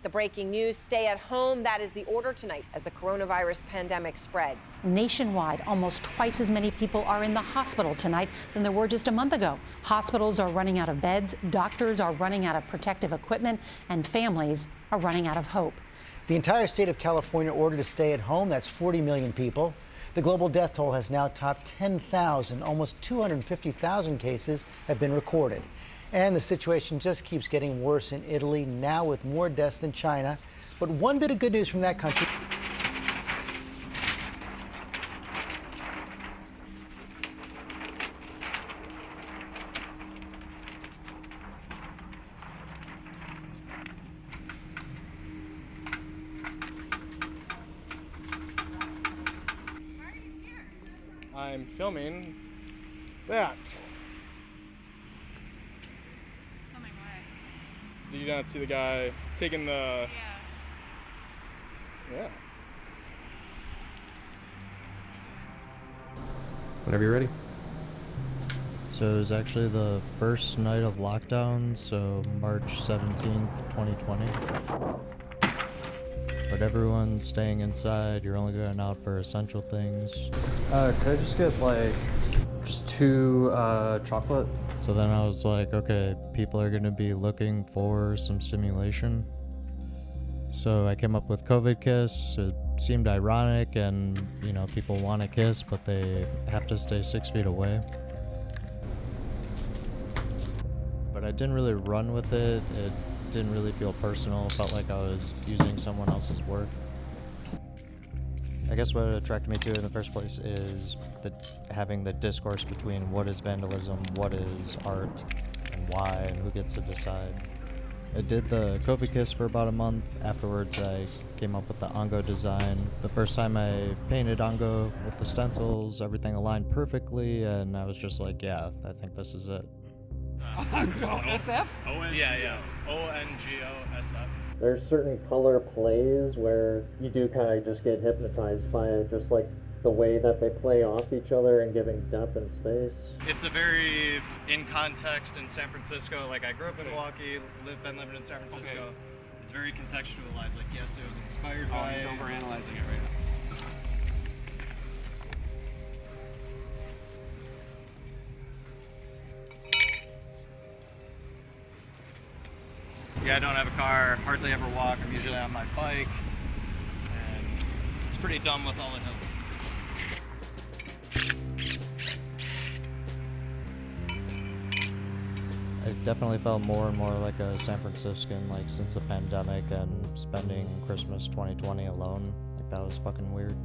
The breaking news, stay at home. That is the order tonight as the coronavirus pandemic spreads. Nationwide, almost twice as many people are in the hospital tonight than there were just a month ago. Hospitals are running out of beds, doctors are running out of protective equipment, and families are running out of hope. The entire state of California ordered to stay at home. That's 40 million people. The global death toll has now topped 10,000. Almost 250,000 cases have been recorded. And the situation just keeps getting worse in Italy, now with more deaths than China. But one bit of good news from that country. I'm filming that. Filming what? Do you not see the guy taking the... Yeah. Whenever you're ready. So it was actually the first night of lockdown, so March 17th, 2020. But everyone's staying inside, you're only going out for essential things. Could I just get like, just 2 chocolate? So then I was like, okay, people are gonna be looking for some stimulation. So I came up with COVID Kiss. It seemed ironic and, you know, people want to kiss, but they have to stay 6 feet away. But I didn't really run with it. It didn't really feel personal. It felt like I was using someone else's work. I guess what attracted me to it in the first place is having the discourse between what is vandalism, what is art, and why, and who gets to decide. I did the COVID Kiss for about a month. Afterwards, I came up with the Ongo design. The first time I painted Ongo with the stencils, everything aligned perfectly, and I was just like, yeah, I think this is it. ONGOSF? Yeah. ONGOSF. There's certain color plays where you do kind of just get hypnotized by it, just like the way that they play off each other and giving depth and space. It's a very in context in San Francisco. Like, I grew up in Milwaukee, been living in San Francisco. Okay. It's very contextualized. Like, yes, it was inspired by... he's overanalyzing it right now. Yeah, I don't have a car, hardly ever walk. I'm usually on my bike, and it's pretty dumb with all the hills. I definitely felt more and more like a San Franciscan, like, since the pandemic and spending Christmas 2020 alone. Like, that was fucking weird.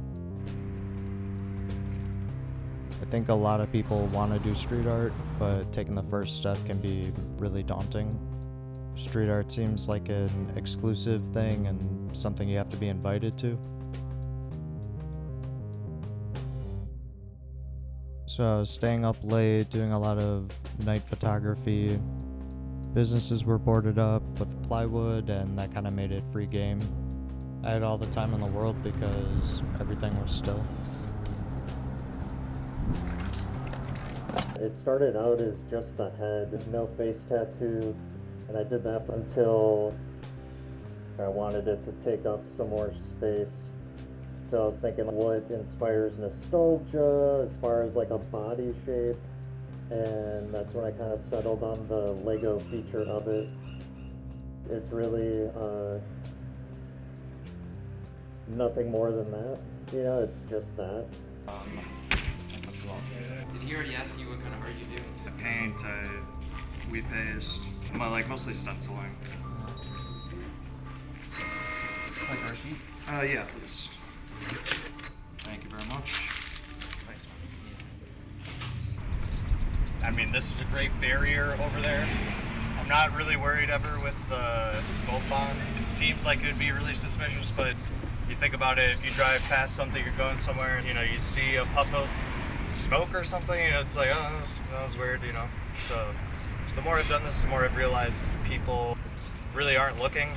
I think a lot of people want to do street art, but taking the first step can be really daunting. Street art seems like an exclusive thing and something you have to be invited to. So I was staying up late, doing a lot of night photography. Businesses were boarded up with plywood, and that kind of made it free game. I had all the time in the world because everything was still. It started out as just the head, no face tattoo, and I did that until I wanted it to take up some more space. So I was thinking, what inspires nostalgia as far as like a body shape, and that's when I kind of settled on the Lego feature of it. It's really nothing more than that, you know, it's just that. Did he already ask you what kind of art you do? I paint, weed paste, mostly stenciling. Like art sheet? Yeah, please. Thank you very much. Thanks, man. I mean, this is a great barrier over there. I'm not really worried ever with the boat bond. It seems like it would be really suspicious, but you think about it, if you drive past something, you're going somewhere, you know, you see a puff of smoke or something, you know, it's like, oh, that was weird, you know. So the more I've done this, the more I've realized people really aren't looking.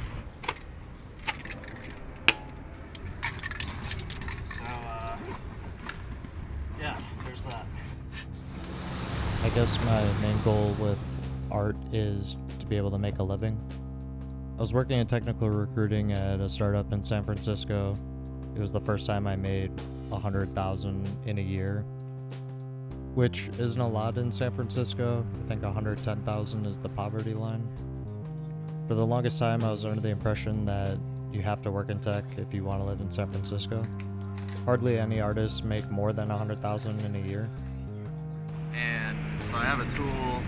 So, yeah, there's that. I guess my main goal with art is to be able to make a living. I was working in technical recruiting at a startup in San Francisco. It was the first time I made $100,000 in a year, which isn't a lot in San Francisco. I think $110,000 is the poverty line. For the longest time, I was under the impression that you have to work in tech if you want to live in San Francisco. Hardly any artists make more than $100,000 in a year. And so I have a tool,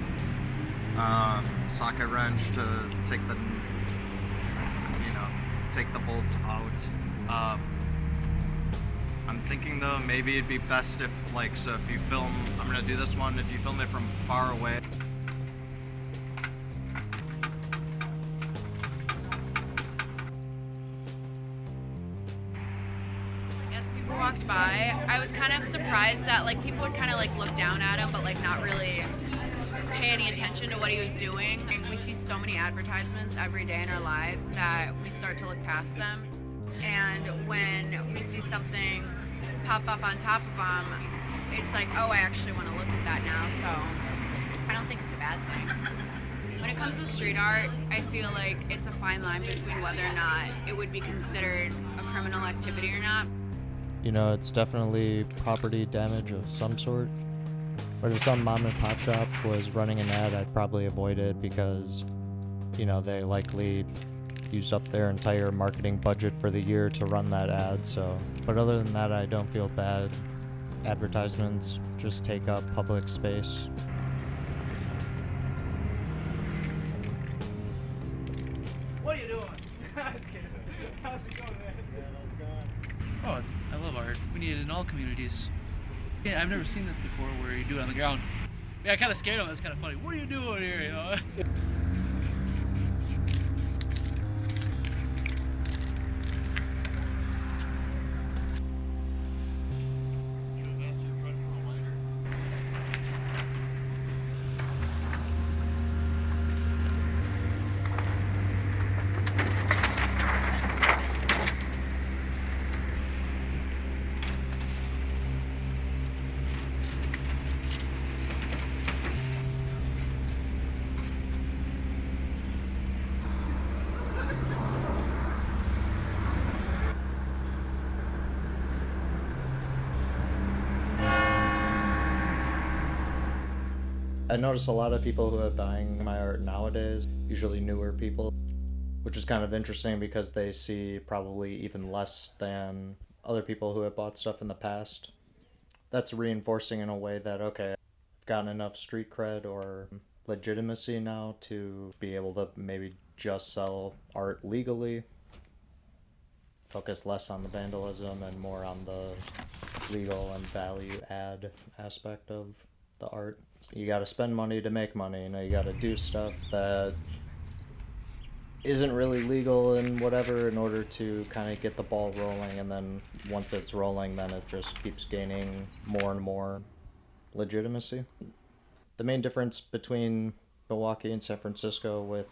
socket wrench to take the bolts out. I'm thinking though, maybe it'd be best if if you film, I'm gonna do this one, if you film it from far away. As people walked by, I was kind of surprised that people would kind of look down at him, but not really pay any attention to what he was doing. And we see so many advertisements every day in our lives that we start to look past them. And when we see something pop up on top of them, it's oh, I actually want to look at that now. So I don't think it's a bad thing. When it comes to street art, I feel like it's a fine line between whether or not it would be considered a criminal activity or not. It's definitely property damage of some sort. But if some mom and pop shop was running an ad, I'd probably avoid it because, they likely used up their entire marketing budget for the year to run that ad. So, but other than that, I don't feel bad. Advertisements just take up public space. What are you doing? How's it going, man? How's it going? Oh, I love art. We need it in all communities. Yeah, I've never seen this before where you do it on the ground. Yeah, I kind of scared him. That's kind of funny. What are you doing here? I notice a lot of people who are buying my art nowadays, usually newer people, which is kind of interesting because they see probably even less than other people who have bought stuff in the past. That's reinforcing in a way that, okay, I've gotten enough street cred or legitimacy now to be able to maybe just sell art legally, focus less on the vandalism and more on the legal and value add aspect of the art. You gotta spend money to make money, you gotta do stuff that isn't really legal and whatever in order to kind of get the ball rolling, and then once it's rolling, then it just keeps gaining more and more legitimacy. The main difference between Milwaukee and San Francisco with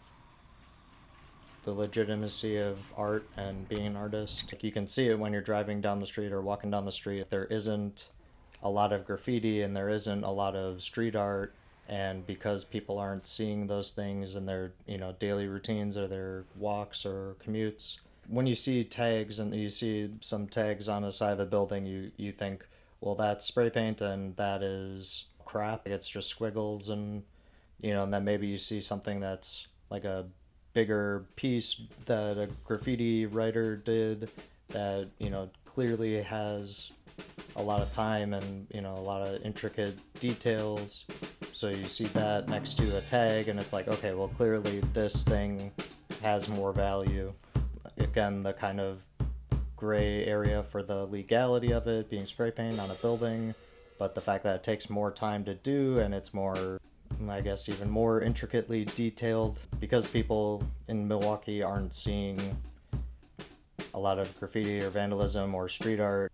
the legitimacy of art and being an artist, you can see it when you're driving down the street or walking down the street. There isn't a lot of graffiti and there isn't a lot of street art, and because people aren't seeing those things in their daily routines or their walks or commutes, when you see tags and you see some tags on the side of a building, you think, well, that's spray paint and that is crap, it's just squiggles, and and then maybe you see something that's like a bigger piece that a graffiti writer did that clearly has a lot of time and a lot of intricate details. So you see that next to a tag and it's like, okay, well, clearly this thing has more value. Again, the kind of gray area for the legality of it being spray paint on a building, but the fact that it takes more time to do and it's more, I guess, even more intricately detailed because people in Milwaukee aren't seeing a lot of graffiti or vandalism or street art.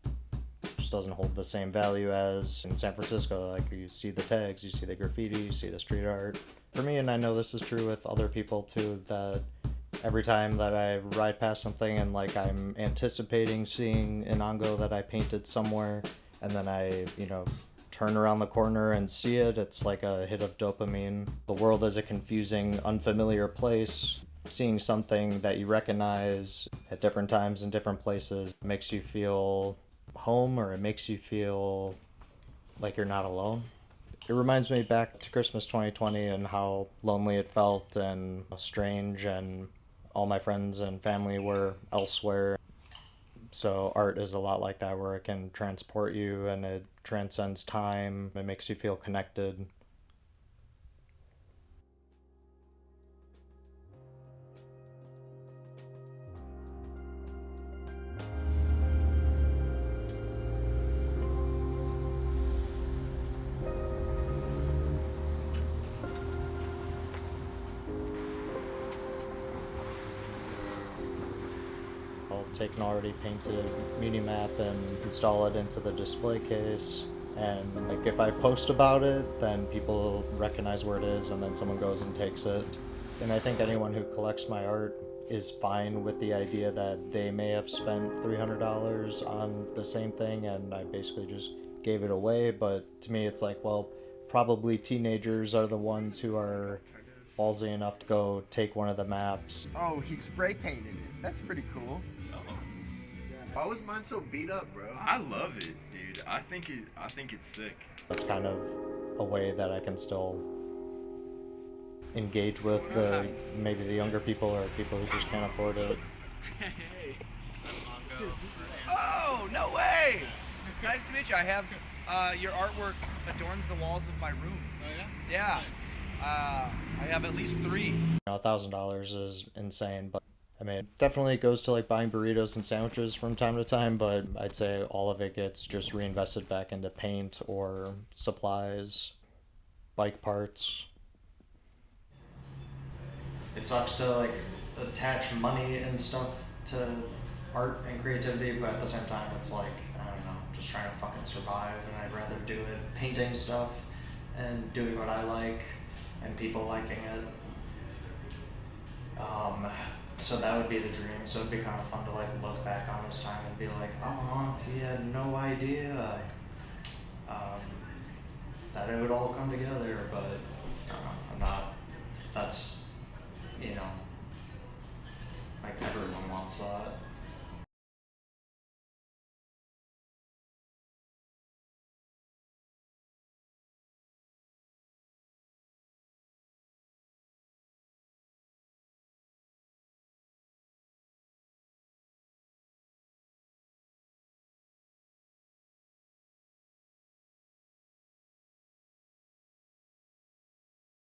Just doesn't hold the same value as in San Francisco. Like, you see the tags, you see the graffiti, you see the street art. For me, and I know this is true with other people too, that every time that I ride past something and I'm anticipating seeing an Ongo that I painted somewhere, and then I turn around the corner and see it, it's like a hit of dopamine. The world is a confusing, unfamiliar place. Seeing something that you recognize at different times in different places makes you feel home, or it makes you feel like you're not alone. It reminds me back to Christmas 2020 and how lonely it felt and strange, and all my friends and family were elsewhere. So art is a lot like that, where it can transport you and it transcends time. It makes you feel connected. I'll take an already painted mini map and install it into the display case. And like if I post about it, then people recognize where it is, and then someone goes and takes it. And I think anyone who collects my art is fine with the idea that they may have spent $300 on the same thing and I basically just gave it away. But to me, it's like, well, probably teenagers are the ones who are ballsy enough to go take one of the maps. Oh, he spray painted it. That's pretty cool. Why was mine so beat up, bro? I love it, dude. I think it's sick. It's kind of a way that I can still engage with maybe the younger people or people who just can't afford it. Hey, Ongo. Oh, no way! Nice to meet you. I have your artwork adorns the walls of my room. Oh yeah? Yeah. Nice. I have at least 3. You know, $1,000 is insane, but I mean, it definitely goes to like buying burritos and sandwiches from time to time, but I'd say all of it gets just reinvested back into paint or supplies, bike parts. It sucks to like attach money and stuff to art and creativity, but at the same time it's like, I don't know, just trying to fucking survive, and I'd rather do it painting stuff and doing what I like and people liking it. So that would be the dream. So it'd be kind of fun to like look back on this time and be like, oh, he had no idea that it would all come together, but